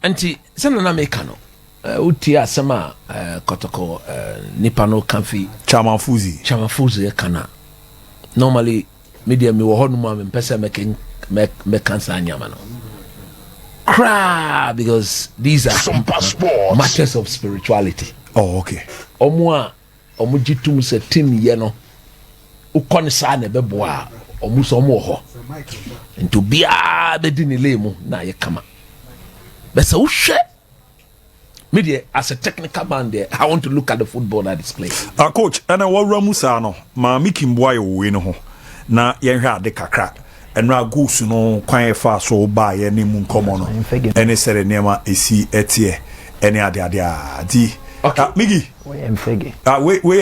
anti sana na make no uti asema Kotoko nipa no kanfi chamafuzi e kana normally media me wo honu ma me pese me cancer anyama no cry because these are matters of spirituality. Oh, okay. Omo jitum se team ye no ukone sa na beboa omo so omo ho into bia be di ni lemu na ye kama but so hwe media as a technical man there I want to look at the football that is playing. Coach and what ramusa no ma miki mboa we no ho na ye hwe ade kakra enra goals no kwan fa so ba ye ni mu nkomo no ene sere nema esi etie ene ade adi. Okay. Miggy. We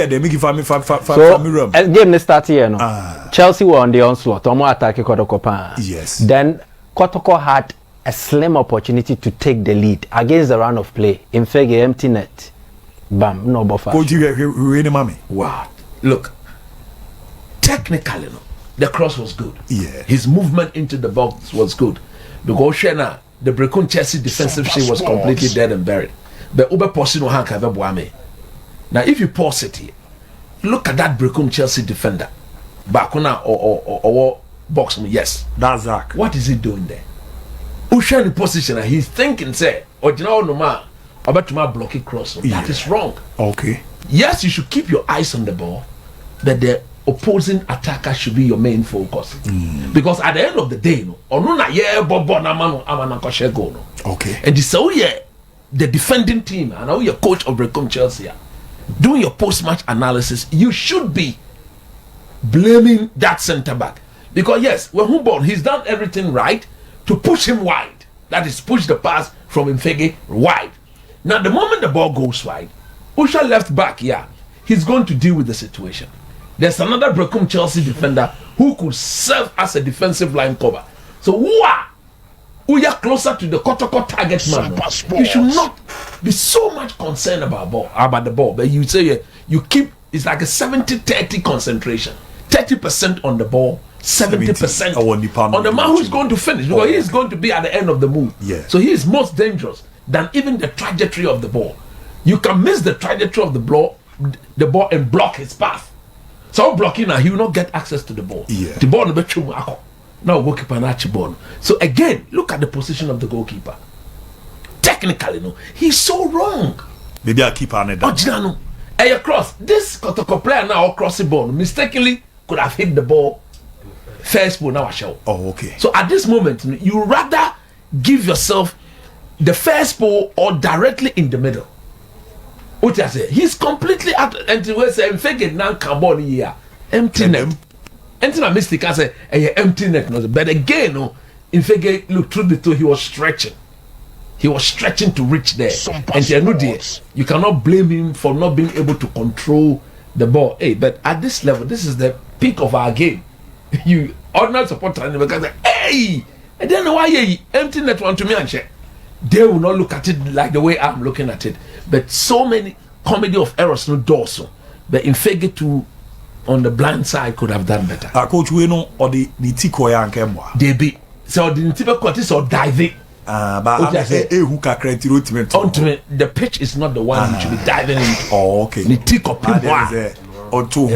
the Miggy family room. Game ne start here no. Chelsea were on the onslaught. Omo attack Kotoko. Yes. Then Kotoko had a slim opportunity to take the lead against the run of play. In fact, empty net. Bam, no buffer. Coach, you mommy. Wow. Look. Technically, no, the cross was good. Yeah. His movement into the box was good. Because Shena, the Brecon Chelsea defensive sheet was completely dead and buried. But Uber Posi no hank have boame. Now if you pause it here, look at that Brecon Chelsea defender. Bakuna or box me, yes. That's Zach. What is he doing there? Usha in position and he's thinking, say, or you know no man, about to my blocky cross. That is wrong. Okay. Yes, you should keep your eyes on the ball, but the opposing attacker should be your main focus. Because at the end of the day, no, or no na yeah bobo na mano amana koshe go no. Okay. And this so yeah. The defending team and now you're coach of Brecon Chelsea doing your post-match analysis, you should be blaming that centre back because yes, when Humboldt he's done everything right to push him wide, that is push the pass from Mfege wide. Now the moment the ball goes wide, Usha left back, yeah, he's going to deal with the situation. There's another Brecon Chelsea defender who could serve as a defensive line cover. So we are closer to the Kotoko target man. You should not be so much concerned about the ball. But you say you keep, it's like a 70-30 concentration. 30% on the ball, 70% on the man who's going to finish. Because he is going to be at the end of the move. Yeah. So he is most dangerous than even the trajectory of the ball. You can miss the trajectory of the ball and block his path. So blocking now, he will not get access to the ball. Yeah. The ball will now goalkeeper na chibon. So again, look at the position of the goalkeeper. Technically, no, he's so wrong. Maybe I keep on it. No, a cross. This Kotoko player now cross the ball mistakenly could have hit the ball first ball now show. Oh, okay. So at this moment, you rather give yourself the first ball or directly in the middle. What I say? He's completely out. And we say, "Fake now, carbon here, empty net." Anything I mistake, I say, empty net. But again, no, in fact, look through the two, he was stretching. He was stretching to reach there. And you cannot blame him for not being able to control the ball. Hey, but at this level, this is the peak of our game. You ordinary supporter because hey, I don't know why empty net want to me and check. They will not look at it like the way I'm looking at it. But so many comedy of errors no dorsal. But in fact to on the blind side could have done better. Coach, we know or the tiko ya nkemwa. They be so the tiko quarters or diving. But who can create the pitch is not the one you should be diving in. Oh, okay. The tiko pimwa. Or two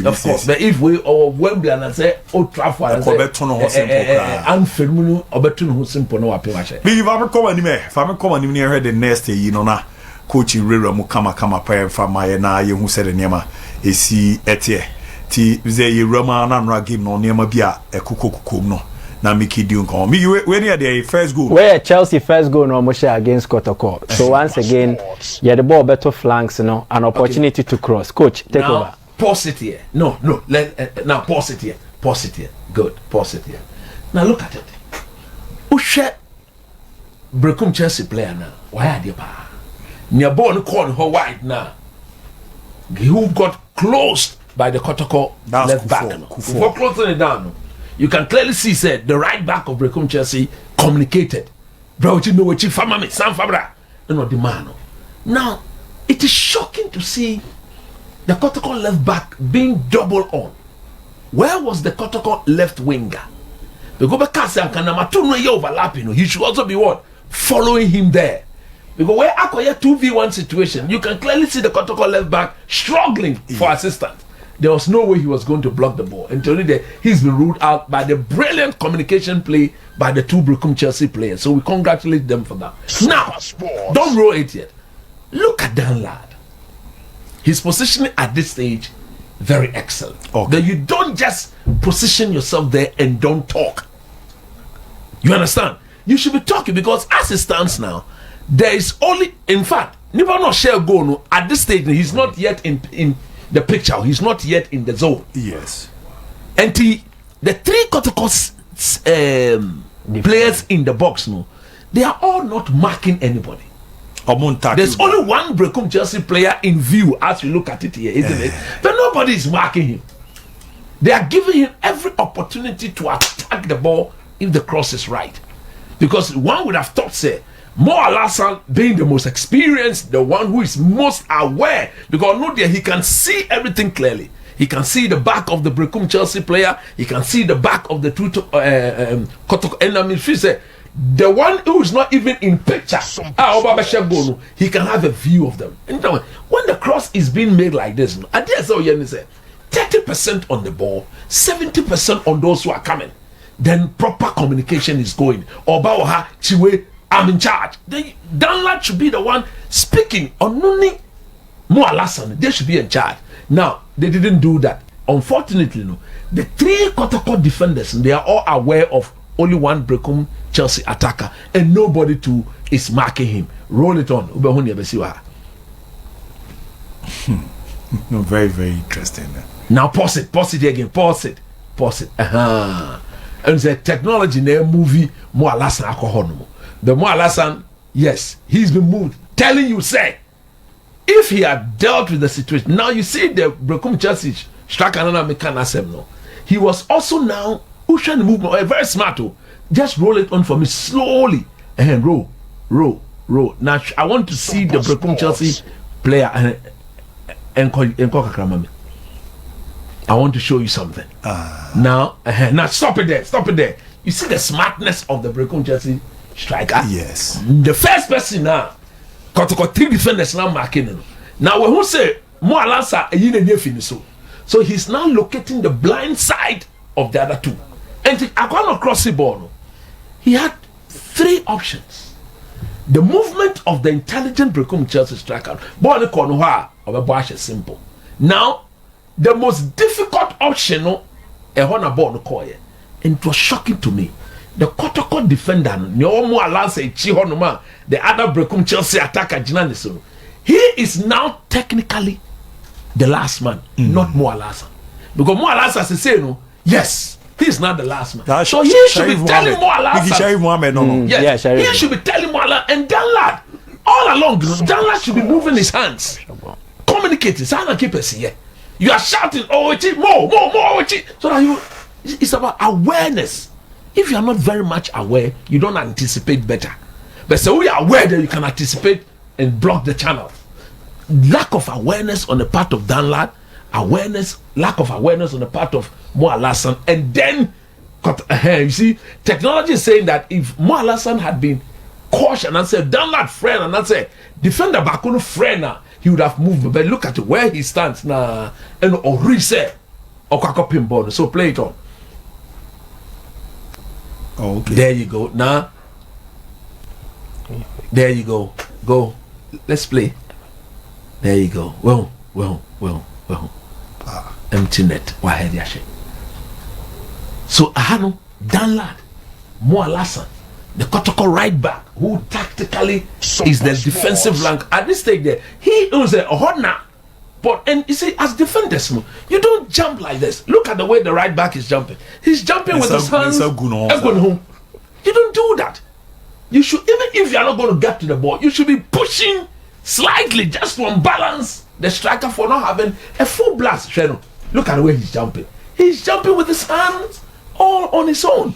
of course. But if we or Wembley and I say Old Trafford and Anfirmunu or Betun who simple no apimache. If I'm coming near the next day, you know na coaching Rira Mukama prayer from my na you who said the Nema. Esi etie ti ze ye Roma na nra game no nema bia ekokokokom no na Mickey Dune come me we near the first goal where Chelsea first goal no share against Kotoko. So once again the ball better flanks an opportunity to cross. Coach, take now, over. Pause it here. No, now pause it here. Pause it here. Good. Pause it here. Now look at it. Who share Brecon Chelsea player now? Why are they pa? Near ball corner how wide now. Who got closed by the Kotoko left back. Before closing it down, you can clearly see said the right back of Brecon Chelsea communicated. Bro, you know what you family, Sam Fabra, no the man. Now, it is shocking to see the Kotoko left back being double on. Where was the Kotoko left winger? The go back and Kanamatu no overlapping. He should also be what? following him there. Because where Akoya 2v1 situation, you can clearly see the Kotoko left back struggling for assistance. There was no way he was going to block the ball. Until he's been ruled out by the brilliant communication play by the two Brooklyn Chelsea players. So we congratulate them for that. Now, don't roll it yet. Look at Dan Lad. His positioning at this stage, very excellent. Okay. That you don't just position yourself there and don't talk. You understand? You should be talking, because as it stands now, there is only, in fact, Nipa no share goal no, at this stage. He's not yet in the picture. He's not yet in the zone. Yes. And the three Kotoko's players in the box no, they are all not marking anybody. There's only one Brecum Chelsea player in view as you look at it here, isn't it? But nobody is marking him. They are giving him every opportunity to attack the ball if the cross is right. Because one would have thought, say, Mo Alassane being the most experienced, the one who is most aware, because no there he can see everything clearly. He can see the back of the Brecum Chelsea player. He can see the back of the two Kotoko enemy. The one who is not even in picture, he can have a view of them. And when the cross is being made like this, I dare say 30% on the ball, 70% on those who are coming. Then proper communication is going. Obaoha, Chiwe, I'm in charge. Danlad should be the one speaking. Onuni Mo Alassane, they should be in charge. Now, they didn't do that. Unfortunately, no. The three Kotoko defenders, they are all aware of only one Brecum Chelsea attacker, and nobody too is marking him. Roll it on. No, very, very interesting. Now pause it again, pause it. And the technology in a movie, Mo Alassane alcohol. The Mo Alassane, yes, he's been moved. Telling you, say, if he had dealt with the situation, now you see the Brecum Chelsea striker no. He was also now pushing the movement, very smart. Just roll it on for me slowly and roll. Now I want to see the Brecum Chelsea player and I want to show you something. Now stop it there. You see the smartness of the Brecum Chelsea striker? Yes. The first person now, Kotoko three defenders now marking. Now when who say Mo Alassane so he's now locating the blind side of the other two. And Akwano cross the ball. He had three options. The movement of the intelligent Brecum Chelsea striker. Ball the corner is simple. Now, the most difficult option and it was shocking to me. The Kotoko defender, the other Brecum Chelsea attacker, he is now technically the last man, not Mo Alassane. Because Mo Alassane is saying, yes, he's not the last man. So he should be telling Mo Alassane. Yes, he should be telling Mo Alassane. And Danlad, all along, Danlad should be moving his hands, communicating. You are shouting, more. So that it's about awareness. If you are not very much aware, you don't anticipate better. But so we are aware that you can anticipate and block the channel. Lack of awareness on the part of Danlad, lack of awareness on the part of Mo Alassane, and then you see, technology is saying that if Mo Alassane had been cautious and said Danlad friend and said defender Bakunu friend, he would have moved. But look at where he stands now, and or reset or Kakopimbo. So play it on. Oh, okay. There you go. Now, there you go. Go. Let's play. There you go. Well. Empty net. So Ahano, Danlad, Mo Alassane, the Kotoko right back, who tactically is the defensive flank at this stage there. He owns a Hodna. But and you see, as defenders, you don't jump like this. Look at the way the right back is jumping. He's jumping with his hands. You don't do that. You should, even if you are not going to get to the ball, you should be pushing slightly just to unbalance the striker for not having a full blast. Look at the way he's jumping. He's jumping with his hands all on his own.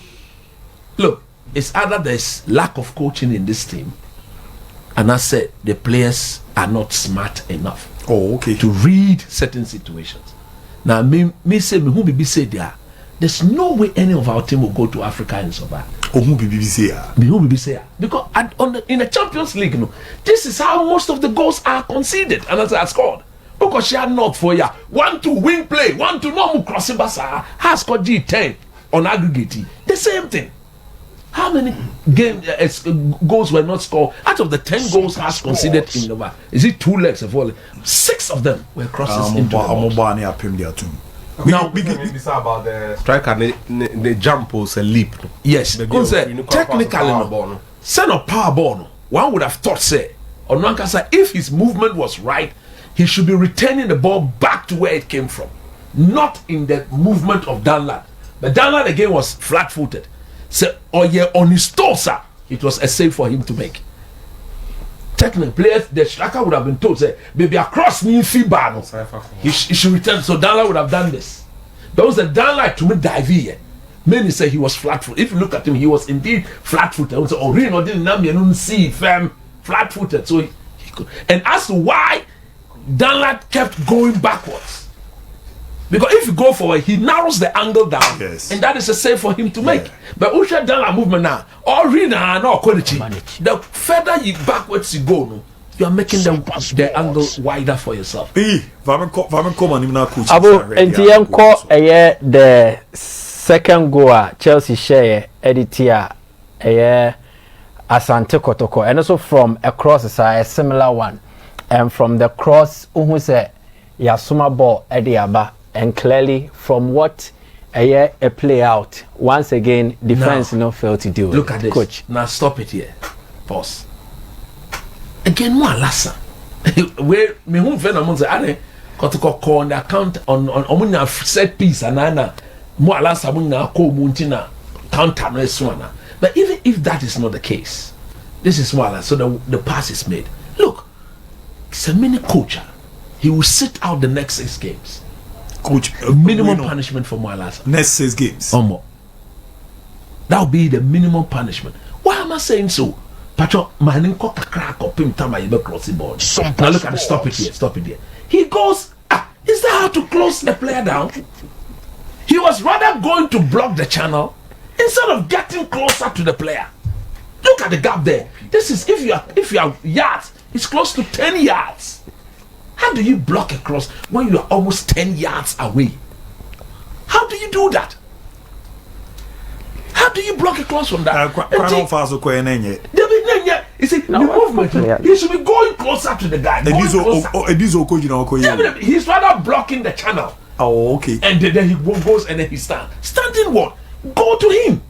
Look, it's either there's lack of coaching in this team, and I said the players are not smart enough. Oh, okay. To read certain situations. Now, me say, me who be say there's no way any of our team will go to Africa and survive. Omu bibi say ya. Who be say because in the Champions League, no, this is how most of the goals are conceded and as I scored. Because she had not for ya 1-2 wing play, 1-2 normal crossing basa has scored G10 on aggregate. The same thing. How many goals were not scored? Out of the 10 goals has conceded in the is it 2 legs of all? 6 of them were crosses into the box. Now, we about the striker, the jump was a leap. Yes, technically, no. Send a power ball. No. One would have thought, say, or one can say, if his movement was right, he should be returning the ball back to where it came from, not in the movement of Danlad. But Danlad again was flat-footed. So, or yeah, on his toes, it was a save for him to make. Technically, players, the striker would have been told, say, baby, across me, Fibano. He should return. So Danlad would have done this. There was a Danlad to me dive here. Many say he was flat-footed. If you look at him, he was indeed flat-footed. I would say, oh, Reno didn't see firm, flat-footed. So he could. And as to why Danlad kept going backwards, because if you go forward, he narrows the angle down, yes, and that is a save for him to make. But Usha Danlad movement now, or Rena, no quality. The further you backwards you go, no, you are making the angle wider for yourself. Abu Entienko the second goal Chelsea share editor Asante Kotoko, and also from across the side a similar one, and from the cross say Yasuma ball Ediaba, and clearly from what a play out once again defense no fail to do. Look at this, coach. Now stop it here. Pause. Again, more lassa. Where me who friend among the other Kotoko call on the account on set piece and ana more lassa muna call muntina counter no. But even if that is not the case, this is more so the pass is made. Look, it's a mini coach. He will sit out the next 6 games. Coach, minimum punishment for Mwalasa. Next 6 games. More. That will be the minimum punishment. Why am I saying so? Pacho, man, crack up him time I cross the board. Now look at it. Stop it here. He goes. Is that how to close the player down? He was rather going to block the channel instead of getting closer to the player. Look at the gap there. This is if you are yards, it's close to 10 yards. How do you block a cross when you are almost 10 yards away? How do you do that? How do you block a cross from that? You see, the movement, he should be going closer to the guy. He's rather blocking the channel. Oh, okay. And then he goes and then he stands. Standing what? Go to him.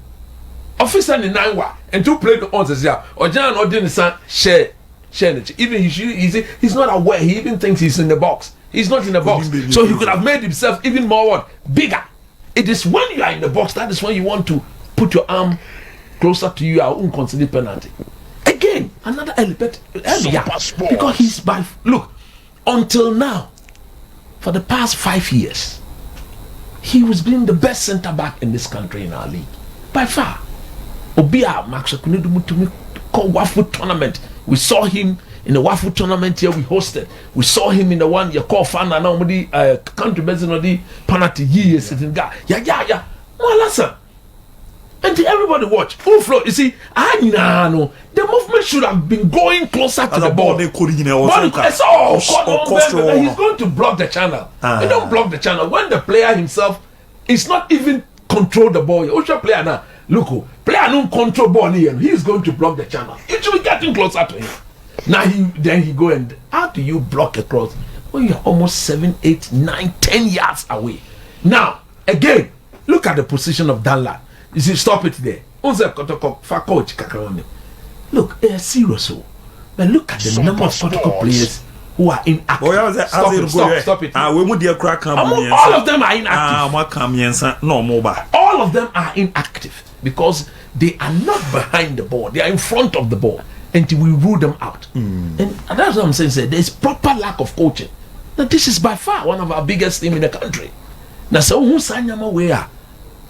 Officer in 9 and 2 play the answers here. Or John or didn't share. Even he's not aware. He even thinks he's in the box. He's not in the box. So he could have made himself even more bigger. It is when you are in the box that is when you want to put your arm closer to you. I won't consider penalty. Again, another element. Because he's look, until now, for the past 5 years, he was being the best centre back in this country in our league. By far. Obia Max Kunidu called Wafu tournament. We saw him in the Wafu tournament here we hosted. We saw him in the one you call fan and nobody country based on the penalty years sitting guy. Yeah. Well, listen. And everybody watch. Full flow. You see, no. The movement should have been going closer to the ball. He's going to block the channel. They don't block the channel. When the player himself is not even control the ball. Osha player now. Look, player don't control ball here. He's going to block the channel. It should be getting closer to him. Now he go and how do you block a cross when you're almost 7, 8, 9, 10 yards away? Now again, look at the position of Danlad. You see, stop it there. Look, they're serious. But look at the number of Kotoko players who are inactive. Stop it. All of them are inactive. All of them are inactive because they are not behind the ball. They are in front of the ball. Until we rule them out. And that's what I'm saying. There's proper lack of coaching. Now, this is by far one of our biggest teams in the country. Now, so who's signing where?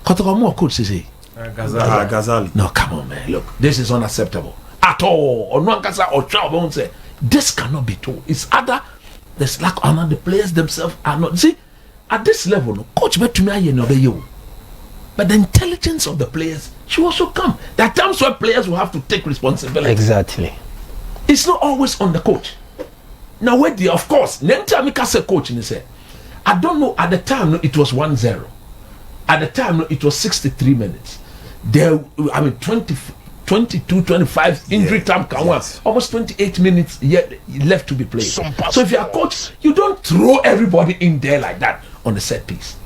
Kotoko more coach say. Ghazali. No, come on, man. Look, this is unacceptable at all. Or no Kasa or Chow won't say this cannot be true. It's other. There's lack of the players themselves are not. See, at this level, no coach bet to me you know you. But the intelligence of the players should also come. There are times where players will have to take responsibility. Exactly. It's not always on the coach. Now, where the, of course, Nentamika said coach, and he said, I don't know, at the time, no, it was 1-0. At the time, no, it was 63 minutes. There, I mean, 22, 25 injury time, almost 28 minutes yet left to be played. So if you're a coach, you don't throw everybody in there like that on the set piece.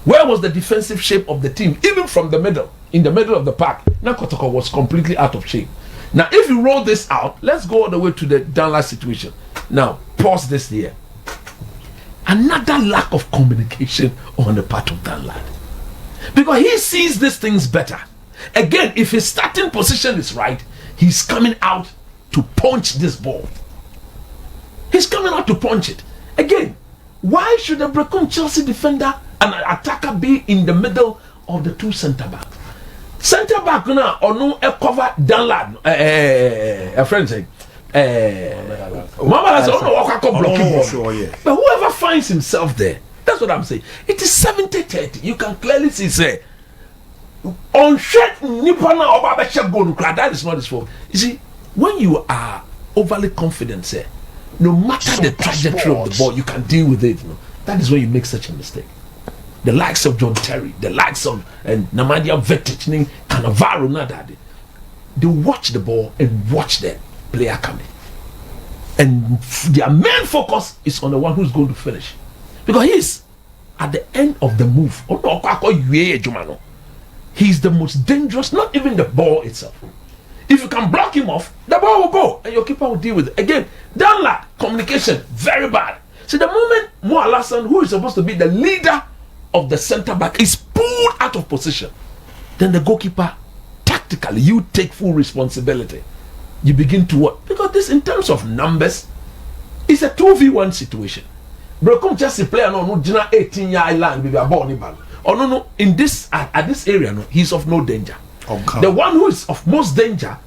Where was the defensive shape of the team, even from the middle, in the middle of the park? Now Kotoko was completely out of shape. Now, if you roll this out, let's go all the way to the Danlad situation. Now, pause this here. Another lack of communication on the part of Danlad. Because he sees these things better. Again, if his starting position is right, he's coming out to punch this ball. He's coming out to punch it. Again, why should a Brecon Chelsea defender and an attacker be in the middle of the two centre backs? Centre back now or no cover Danlad. A friend saying, Mama has but whoever finds himself there, that's what I'm saying. It is 70-30. You can clearly see, say, on shit Nipana or that is not his fault. You see, when you are overly confident, say, no matter the trajectory of the ball, you can deal with it. You know? That is when you make such a mistake. The likes of John Terry, the likes of Namadia Vetic, Cannavaro, Nadadi, they watch the ball and watch the player coming. And their main focus is on the one who's going to finish. Because he's at the end of the move. He's the most dangerous, not even the ball itself. If you can block him off, the ball will go and your keeper will deal with it. Again, Danlad, communication, very bad. See, the moment Mo Alassane, who is supposed to be the leader of the centre back, is pulled out of position, then the goalkeeper, tactically, you take full responsibility. You begin to what? Because this, in terms of numbers, is a 2v1 situation. Brecon Chelsea player no 18-yard line with a ball in ball. Oh no, in this at this area, no, he's of no danger. Okay. The one who is of most danger,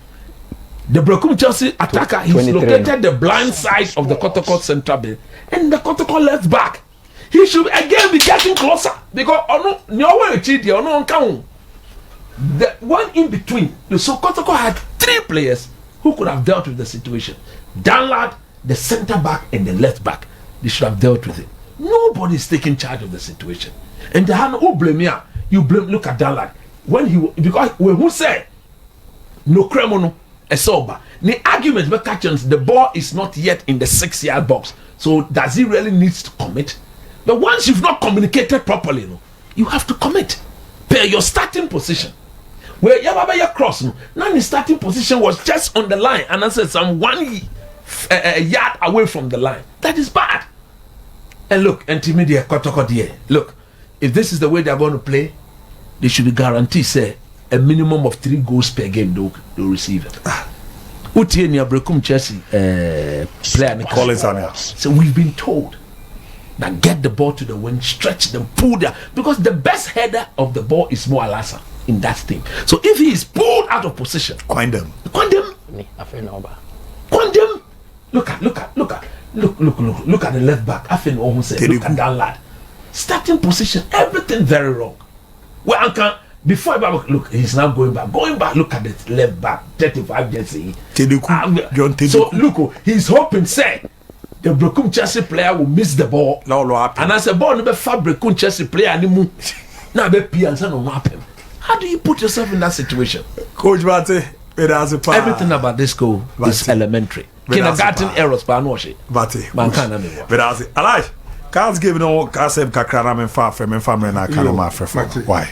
the Brecon Chelsea attacker, he's located the blind side of the Kotoko central bay and the Kotoko left back. He should again be getting closer because the one in between. So Kotoko had 3 players who could have dealt with the situation. Danlad, the centre back, and the left back. They should have dealt with it. Nobody is taking charge of the situation. And the hand who blame here, you blame. Look at Danlad because when who said no cremono a SOMPA. The argument by catchings, the ball is not yet in the 6-yard box. So does he really need to commit? But once you've not communicated properly, you have to commit. Per your starting position. Where Yababa cross, now the starting position was just on the line, and I said some 1 yard away from the line. That is bad. And look, Antimedia Kotoko there. Look, if this is the way they are going to play, they should be guaranteed, say, a minimum of 3 goals per game they'll receive it. Utienia Brecon Chelsea player Collins. So we've been told that get the ball to the wing, stretch them, pull them, because the best header of the ball is Mo Alassane in that team. So if he is pulled out of position, Coin them. Look at the left back. Look at that lad. Starting position, everything very wrong. Well, Uncle, before look, he's now going back. Look at the left back, 35 jersey. So look, he's hoping, say, the Brecon Chelsea player will miss the ball. And as a ball, never Brecon Chelsea player anymore. Now be Pianza no happen. How do you put yourself in that situation? Coach Bate, everything about this goal is elementary. Kindergarten errors, but no shit. Bate, man can't have Alright, Cards giving all Kasem Kakrana and Far from and family and I can't. Why?